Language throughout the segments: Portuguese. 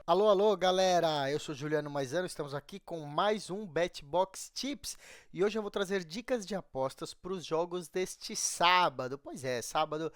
Alô, alô, galera! Eu sou Juliano Maisano, estamos aqui com mais um BetBox Tips e hoje eu vou trazer dicas de apostas para os jogos deste sábado. Pois é, sábado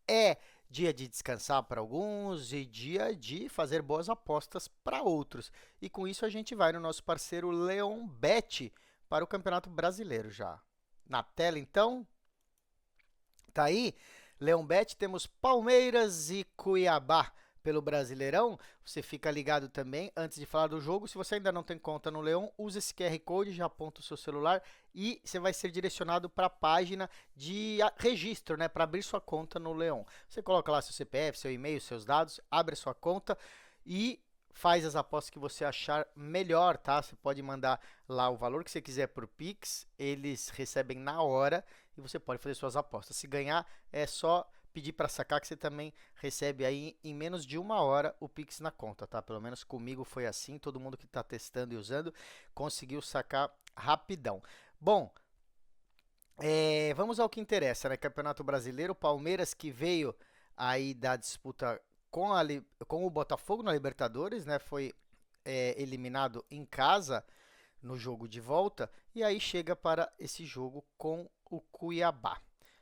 é dia de descansar para alguns e dia de fazer boas apostas para outros. E com isso a gente vai no nosso parceiro Leon Bet para o Campeonato Brasileiro já. Na tela então, tá aí? Leonbet, temos Palmeiras e Cuiabá pelo Brasileirão. Você fica ligado também, antes de falar do jogo, se você ainda não tem conta no Leão, use esse QR Code, já aponta o seu celular e você vai ser direcionado para a página de registro, né, para abrir sua conta no Leão. Você coloca lá seu CPF, seu e-mail, seus dados, abre sua conta e faz as apostas que você achar melhor, tá? Você pode mandar lá o valor que você quiser por Pix, eles recebem na hora e você pode fazer suas apostas. Se ganhar, é só pedir para sacar que você também recebe aí em menos de uma hora o Pix na conta, tá? Pelo menos comigo foi assim, todo mundo que está testando e usando conseguiu sacar rapidão. Bom, vamos ao que interessa, né? Campeonato Brasileiro, Palmeiras que veio aí da disputa com o Botafogo na Libertadores, né? Foi eliminado em casa no jogo de volta e aí chega para esse jogo com o Cuiabá.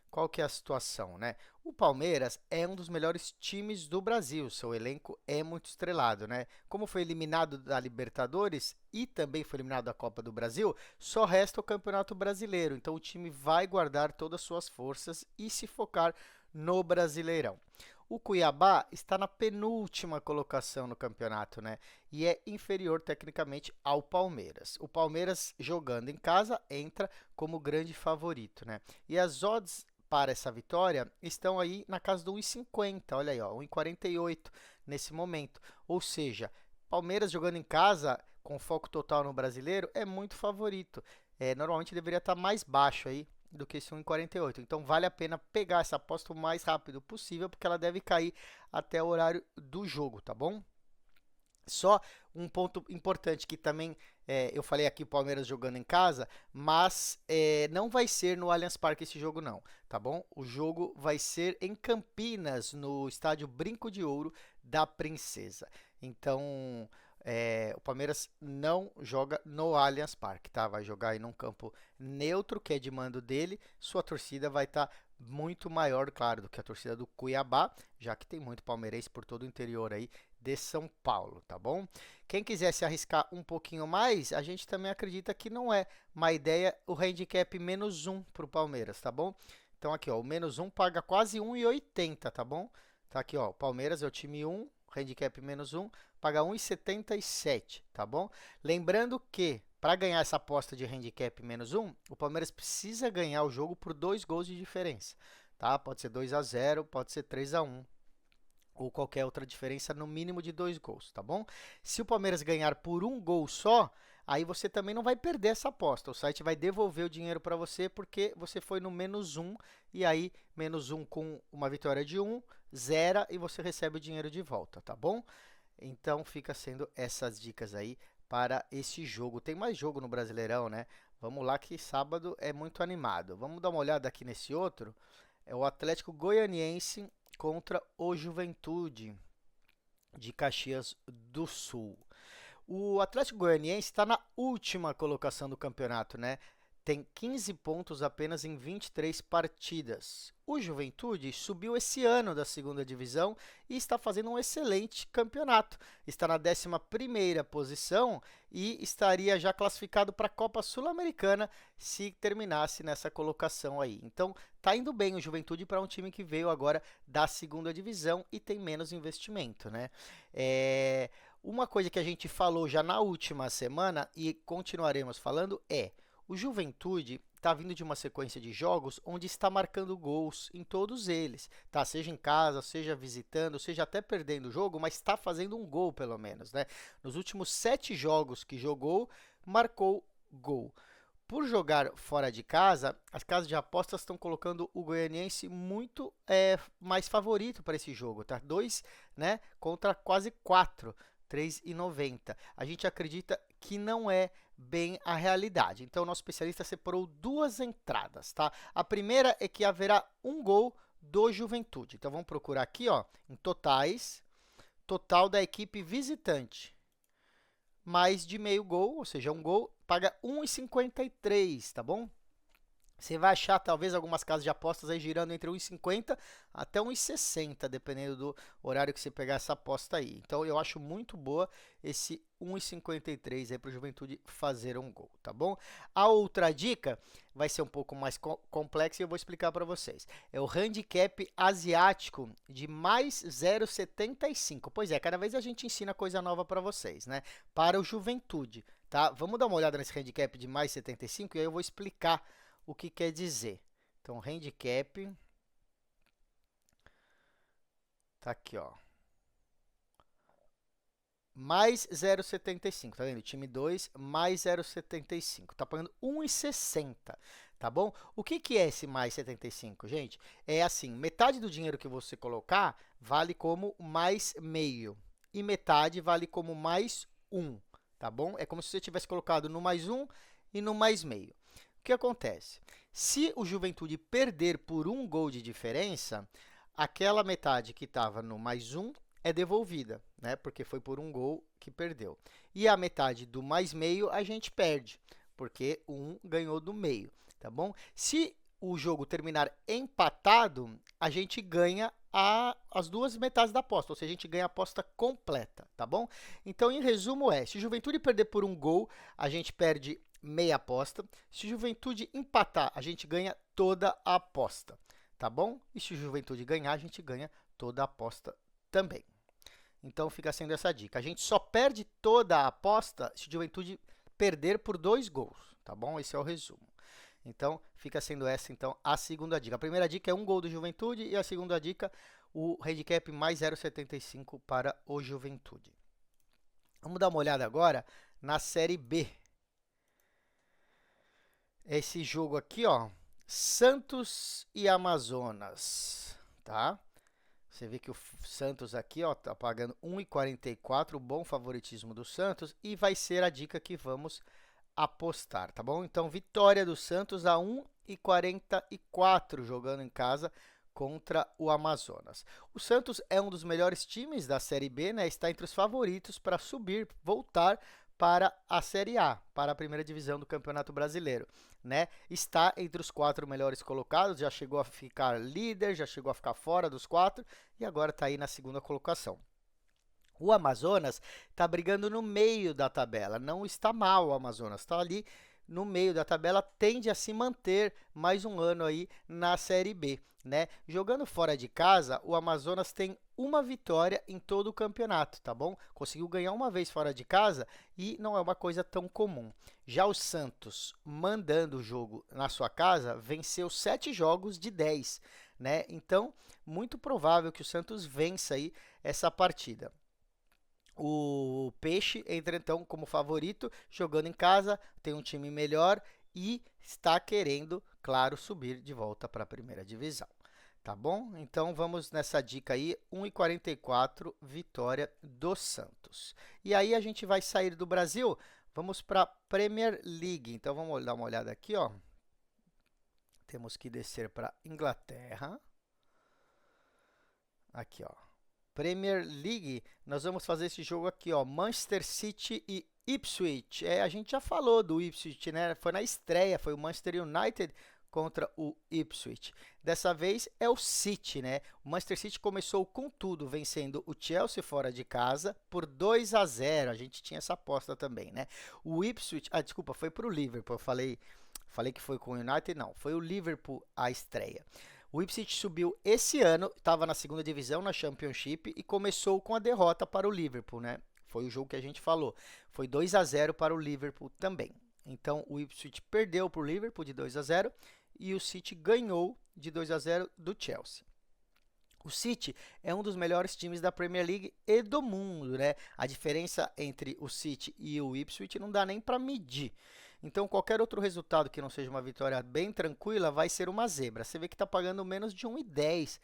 Qual que é a situação, né? O Palmeiras é um dos melhores times do Brasil, seu elenco é muito estrelado, né? Como foi eliminado da Libertadores e também foi eliminado da Copa do Brasil, só resta o Campeonato Brasileiro. Então o time vai guardar todas as suas forças e se focar no Brasileirão. O Cuiabá está na penúltima colocação no campeonato, né? E é inferior tecnicamente ao Palmeiras. O Palmeiras, jogando em casa, entra como grande favorito, né? E as odds para essa vitória estão aí na casa do 1,50. Olha aí, ó, 1,48 nesse momento. Ou seja, Palmeiras jogando em casa, com foco total no brasileiro, é muito favorito. Normalmente deveria estar mais baixo aí do que esse 1,48. Então vale a pena pegar essa aposta o mais rápido possível, porque ela deve cair até o horário do jogo, tá bom? Só um ponto importante que também eu falei aqui o Palmeiras jogando em casa, mas não vai ser no Allianz Parque esse jogo não, tá bom? O jogo vai ser em Campinas, no estádio Brinco de Ouro da Princesa. Então, o Palmeiras não joga no Allianz Parque, tá? Vai jogar aí num campo neutro, que é de mando dele. Sua torcida vai estar muito maior, claro, do que a torcida do Cuiabá, já que tem muito palmeirense por todo o interior aí de São Paulo, tá bom? Quem quiser se arriscar um pouquinho mais, a gente também acredita que não é má ideia o handicap -1 para o Palmeiras, tá bom? Então aqui, ó, o -1 paga quase 1,80, tá bom? Tá aqui, ó, o Palmeiras é o time 1, handicap -1, paga 1,77, tá bom? Lembrando que para ganhar essa aposta de handicap -1, o Palmeiras precisa ganhar o jogo por 2 gols de diferença, tá? Pode ser 2-0, pode ser 3-1 ou qualquer outra diferença no mínimo de 2 gols, tá bom? Se o Palmeiras ganhar por um gol só, aí você também não vai perder essa aposta. O site vai devolver o dinheiro para você porque você foi no -1 e aí -1 com uma vitória de 1, zera e você recebe o dinheiro de volta, tá bom? Então fica sendo essas dicas aí para esse jogo. Tem mais jogo no Brasileirão, né? Vamos lá que sábado é muito animado. Vamos dar uma olhada aqui nesse outro. É o Atlético Goianiense contra o Juventude de Caxias do Sul. O Atlético Goianiense está na última colocação do campeonato, né? Tem 15 pontos apenas em 23 partidas. O Juventude subiu esse ano da segunda divisão e está fazendo um excelente campeonato. Está na 11ª posição e estaria já classificado para a Copa Sul-Americana se terminasse nessa colocação aí. Então, tá indo bem o Juventude para um time que veio agora da segunda divisão e tem menos investimento, né? Uma coisa que a gente falou já na última semana e continuaremos falando é o Juventude está vindo de uma sequência de jogos onde está marcando gols em todos eles, tá? Seja em casa, seja visitando, seja até perdendo o jogo, mas está fazendo um gol pelo menos, né? Nos últimos 7 jogos que jogou, marcou gol. Por jogar fora de casa, as casas de apostas estão colocando o goianiense muito mais favorito para esse jogo, tá? 2, né, contra quase 4, 3,90. A gente acredita que não é bem a realidade. Então, o nosso especialista separou 2 entradas, tá? A primeira é que haverá um gol do Juventude. Então, vamos procurar aqui, ó, em totais total da equipe visitante, mais de meio gol, ou seja, um gol, paga 1,53, tá bom? Você vai achar talvez algumas casas de apostas aí girando entre 1,50 até 1,60, dependendo do horário que você pegar essa aposta aí. Então eu acho muito boa esse 1,53 aí para o Juventude fazer um gol, tá bom? A outra dica vai ser um pouco mais complexa e eu vou explicar para vocês. É o handicap asiático de mais 0,75. Pois é, cada vez a gente ensina coisa nova para vocês, né? Para o Juventude, tá? Vamos dar uma olhada nesse handicap de mais 75 e aí eu vou explicar o que quer dizer. Então, handicap tá aqui, ó. Mais 0,75, tá vendo? Time 2 mais 0,75. Tá pagando 1,60, tá bom? O que que é esse mais 75, gente? É assim, metade do dinheiro que você colocar vale como mais meio e metade vale como mais 1, tá bom? É como se você tivesse colocado no mais 1 e no mais meio. O que acontece? Se o Juventude perder por um gol de diferença, aquela metade que estava no mais 1 é devolvida, né? Porque foi por um gol que perdeu. E a metade do mais meio a gente perde, porque um ganhou do meio, tá bom? Se o jogo terminar empatado, a gente ganha as duas metades da aposta, ou seja, a gente ganha a aposta completa, tá bom? Então, em resumo, se o Juventude perder por um gol, a gente perde meia aposta. Se o Juventude empatar, a gente ganha toda a aposta, tá bom? E se o Juventude ganhar, a gente ganha toda a aposta também. Então, fica sendo essa dica. A gente só perde toda a aposta se o Juventude perder por 2 gols, tá bom? Esse é o resumo. Então, fica sendo essa, então, a segunda dica. A primeira dica é um gol do Juventude e a segunda dica, o handicap mais 0,75 para o Juventude. Vamos dar uma olhada agora na Série B. Esse jogo aqui, ó, Santos e Amazonas, tá? Você vê que o Santos aqui, ó, tá pagando 1,44, o bom favoritismo do Santos, e vai ser a dica que vamos apostar, tá bom? Então, vitória do Santos a 1,44 jogando em casa contra o Amazonas. O Santos é um dos melhores times da Série B, né? Está entre os favoritos para subir, voltar para a Série A, para a primeira divisão do Campeonato Brasileiro, né? Está entre os 4 melhores colocados, já chegou a ficar líder, já chegou a ficar fora dos 4 e agora está aí na segunda colocação. O Amazonas está brigando no meio da tabela, não está mal o Amazonas, está ali no meio da tabela, tende a se manter mais um ano aí na Série B, né? Jogando fora de casa, o Amazonas tem uma vitória em todo o campeonato, tá bom? Conseguiu ganhar uma vez fora de casa e não é uma coisa tão comum. Já o Santos, mandando o jogo na sua casa, venceu 7 jogos de 10, né? Então, muito provável que o Santos vença aí essa partida. O Peixe entra então como favorito, jogando em casa, tem um time melhor e está querendo, claro, subir de volta para a primeira divisão. Tá bom? Então vamos nessa dica aí, 1,44 vitória do Santos. E aí a gente vai sair do Brasil, vamos para a Premier League. Então vamos dar uma olhada aqui, ó. Temos que descer para Inglaterra. Aqui, ó. Premier League, nós vamos fazer esse jogo aqui, ó, Manchester City e Ipswich. A gente já falou do Ipswich, né? Foi na estreia, foi o Manchester United contra o Ipswich. Dessa vez é o City, né? O Manchester City começou com tudo, vencendo o Chelsea fora de casa por 2-0. A gente tinha essa aposta também, né? O Ipswich, desculpa, foi para o Liverpool. Eu falei que foi com o United, não. Foi o Liverpool a estreia. O Ipswich subiu esse ano, estava na segunda divisão, na Championship, e começou com a derrota para o Liverpool, né? Foi o jogo que a gente falou. Foi 2-0 para o Liverpool também. Então, o Ipswich perdeu para o Liverpool de 2-0 e o City ganhou de 2-0 do Chelsea. O City é um dos melhores times da Premier League e do mundo, né? A diferença entre o City e o Ipswich não dá nem para medir. Então, qualquer outro resultado que não seja uma vitória bem tranquila vai ser uma zebra. Você vê que está pagando menos de 1,10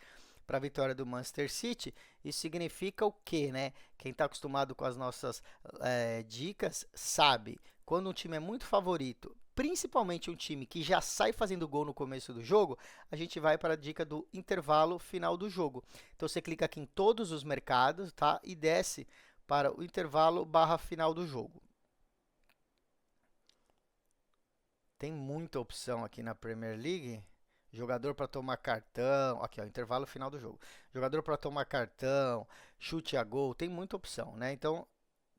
para a vitória do Manchester City. Isso significa o quê, né? Quem está acostumado com as nossas dicas sabe. Quando um time é muito favorito principalmente um time que já sai fazendo gol no começo do jogo, a gente vai para a dica do intervalo final do jogo. Então você clica aqui em todos os mercados, tá? E desce para o intervalo barra final do jogo. Tem muita opção aqui na Premier League. Jogador para tomar cartão, aqui ó, intervalo final do jogo. Jogador para tomar cartão, chute a gol, tem muita opção, né? Então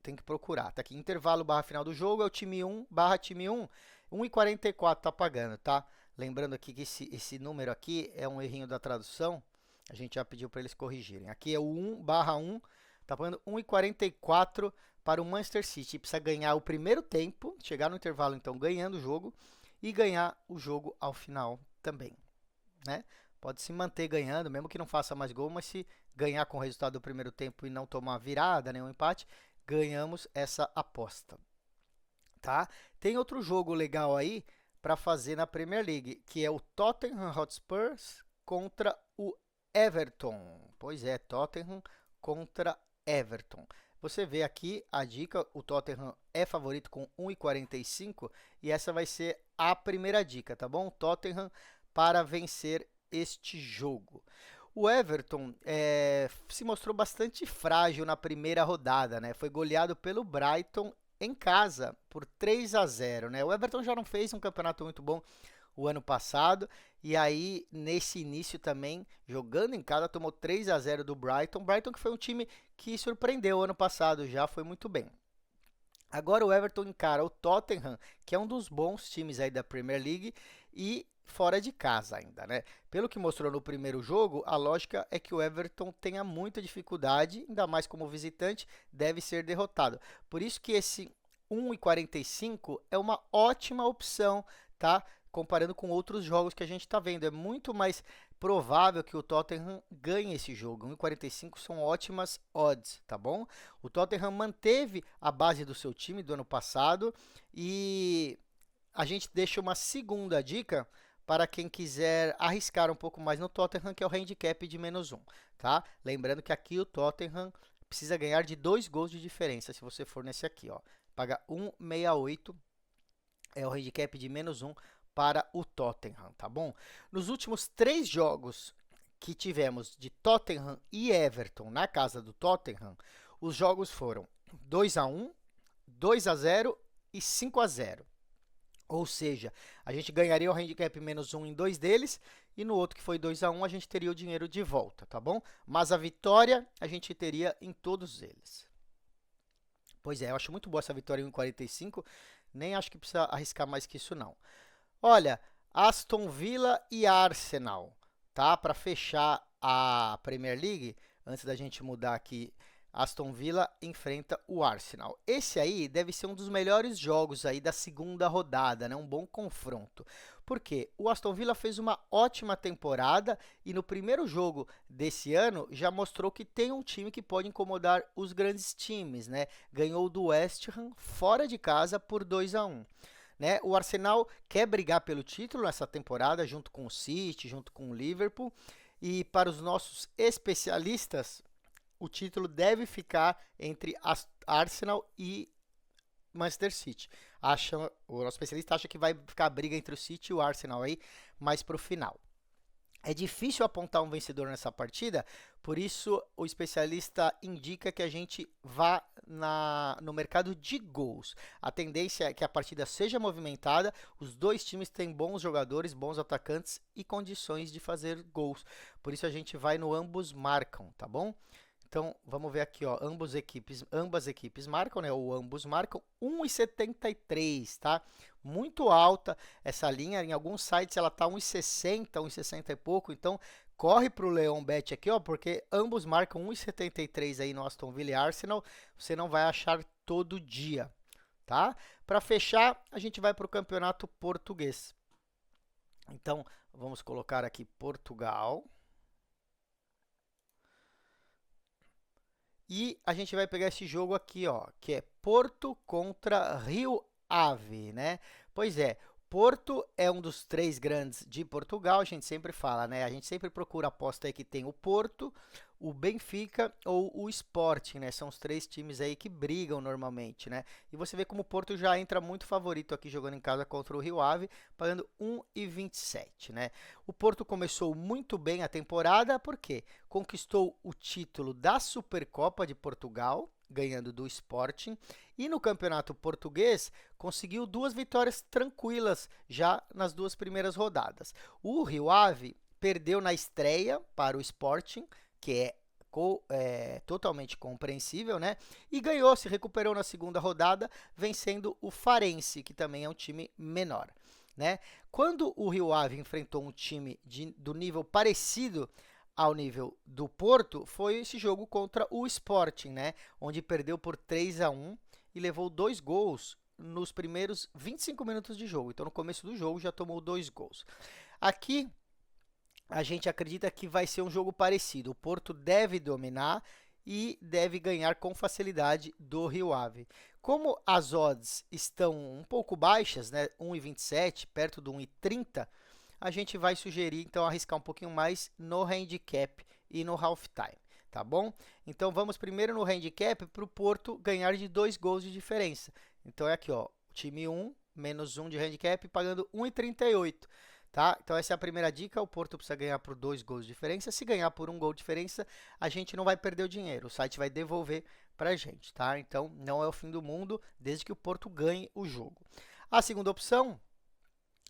tem que procurar. Tá aqui intervalo barra final do jogo, é o time 1 barra time 1. 1,44 tá pagando, tá? Lembrando aqui que esse número aqui é um errinho da tradução. A gente já pediu para eles corrigirem. Aqui é o 1 barra 1, tá pagando 1,44 para o Manchester City. Precisa ganhar o primeiro tempo, chegar no intervalo então ganhando o jogo e ganhar o jogo ao final também, né? Pode se manter ganhando, mesmo que não faça mais gol, mas se ganhar com o resultado do primeiro tempo e não tomar virada, nenhum empate, ganhamos essa aposta, tá? Tem outro jogo legal aí para fazer na Premier League, que é o Tottenham Hotspur contra o Everton. Pois é, Tottenham contra Everton. Você vê aqui a dica, o Tottenham é favorito com 1,45 e essa vai ser a primeira dica, tá bom? Tottenham para vencer este jogo. O Everton se mostrou bastante frágil na primeira rodada, né? Foi goleado pelo Brighton em casa por 3-0, né? O Everton já não fez um campeonato muito bom o ano passado, e aí nesse início também, jogando em casa, tomou 3-0 do Brighton. Brighton que foi um time que surpreendeu o ano passado, já foi muito bem. Agora o Everton encara o Tottenham, que é um dos bons times aí da Premier League, e fora de casa ainda, né? Pelo que mostrou no primeiro jogo, a lógica é que o Everton tenha muita dificuldade, ainda mais como visitante, deve ser derrotado. Por isso que esse 1,45 é uma ótima opção, tá? Comparando com outros jogos que a gente está vendo. É muito mais provável que o Tottenham ganhe esse jogo. 1,45 são ótimas odds, tá bom? O Tottenham manteve a base do seu time do ano passado e a gente deixa uma segunda dica para quem quiser arriscar um pouco mais no Tottenham, que é o handicap de -1, tá? Lembrando que aqui o Tottenham precisa ganhar de 2 gols de diferença, se você for nesse aqui, ó. Paga 1,68, é o handicap de -1 para o Tottenham, tá bom? Nos últimos 3 jogos que tivemos de Tottenham e Everton na casa do Tottenham, os jogos foram 2-1, 2-0 e 5-0. Ou seja, a gente ganharia o handicap -1 em 2 deles e no outro que foi 2-1 a gente teria o dinheiro de volta, tá bom? Mas a vitória a gente teria em todos eles. Pois é, eu acho muito boa essa vitória em 1,45, nem acho que precisa arriscar mais que isso não. Olha, Aston Villa e Arsenal, tá? Para fechar a Premier League, antes da gente mudar aqui, Aston Villa enfrenta o Arsenal. Esse aí deve ser um dos melhores jogos aí da segunda rodada, né? Um bom confronto. Por quê? O Aston Villa fez uma ótima temporada e no primeiro jogo desse ano já mostrou que tem um time que pode incomodar os grandes times, né? Ganhou do West Ham fora de casa por 2-1. Né? O Arsenal quer brigar pelo título nessa temporada, junto com o City, junto com o Liverpool. E para os nossos especialistas, o título deve ficar entre Arsenal e Manchester City. O nosso especialista acha que vai ficar a briga entre o City e o Arsenal aí mais para o final. É difícil apontar um vencedor nessa partida, por isso o especialista indica que a gente vá no mercado de gols. A tendência é que a partida seja movimentada, os dois times têm bons jogadores, bons atacantes e condições de fazer gols. Por isso a gente vai no ambos marcam, tá bom? Então, vamos ver aqui, ó, ambas equipes marcam, né? Ou ambos marcam 1,73, tá? Muito alta essa linha, em alguns sites ela tá 1,60, 1,60 e pouco, então corre pro Leon Bet aqui, ó, porque ambos marcam 1,73 aí no Aston Villa e Arsenal, você não vai achar todo dia, tá? Para fechar, a gente vai pro campeonato português. Então, vamos colocar aqui Portugal. E a gente vai pegar esse jogo aqui, ó, que é Porto contra Rio Ave, né? Pois é, Porto é um dos 3 grandes de Portugal, a gente sempre fala, né? A gente sempre procura aposta aí que tem o Porto, o Benfica ou o Sporting, né? São os três times aí que brigam normalmente, né? E você vê como o Porto já entra muito favorito aqui jogando em casa contra o Rio Ave, pagando 1,27, né? O Porto começou muito bem a temporada, porque conquistou o título da Supercopa de Portugal, ganhando do Sporting, e no Campeonato Português conseguiu 2 vitórias tranquilas já nas 2 primeiras rodadas. O Rio Ave perdeu na estreia para o Sporting, que é totalmente compreensível, né? E ganhou, se recuperou na segunda rodada, vencendo o Farense, que também é um time menor, né? Quando o Rio Ave enfrentou um time do nível parecido ao nível do Porto, foi esse jogo contra o Sporting, né? Onde perdeu por 3-1 e levou 2 gols nos primeiros 25 minutos de jogo. Então, no começo do jogo, já tomou 2 gols. Aqui, a gente acredita que vai ser um jogo parecido. O Porto deve dominar e deve ganhar com facilidade do Rio Ave. Como as odds estão um pouco baixas, né, 1,27, perto do 1,30, a gente vai sugerir, então, arriscar um pouquinho mais no handicap e no halftime, tá bom? Então, vamos primeiro no handicap para o Porto ganhar de 2 gols de diferença. Então, é aqui, ó, time 1, menos 1 de handicap, pagando 1,38. Tá? Então essa é a primeira dica, o Porto precisa ganhar por 2 gols de diferença. Se ganhar por 1 gol de diferença, a gente não vai perder o dinheiro, o site vai devolver para a gente, tá? Então não é o fim do mundo, desde que o Porto ganhe o jogo. A segunda opção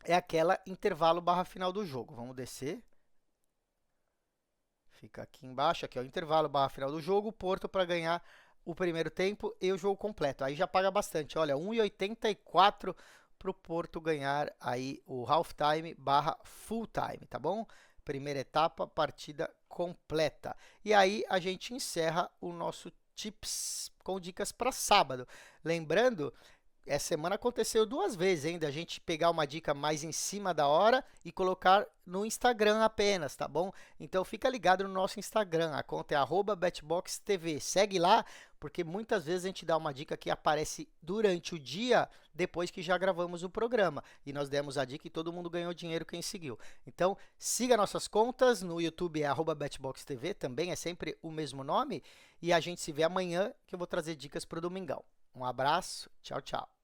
é aquela intervalo barra final do jogo. Vamos descer. Fica aqui embaixo, aqui é o intervalo barra final do jogo, o Porto para ganhar o primeiro tempo e o jogo completo. Aí já paga bastante, olha, 1,84 para o Porto ganhar aí o halftime barra full time, tá bom? Primeira etapa, partida completa. E aí a gente encerra o nosso tips com dicas para sábado. Lembrando, essa semana aconteceu 2 vezes ainda, a gente pegar uma dica mais em cima da hora e colocar no Instagram apenas, tá bom? Então fica ligado no nosso Instagram, a conta é @betboxtv. Segue lá, porque muitas vezes a gente dá uma dica que aparece durante o dia, depois que já gravamos o programa. E nós demos a dica e todo mundo ganhou dinheiro quem seguiu. Então siga nossas contas, no YouTube é @betboxtv, também é sempre o mesmo nome. E a gente se vê amanhã, que eu vou trazer dicas para o domingão. Um abraço, tchau, tchau.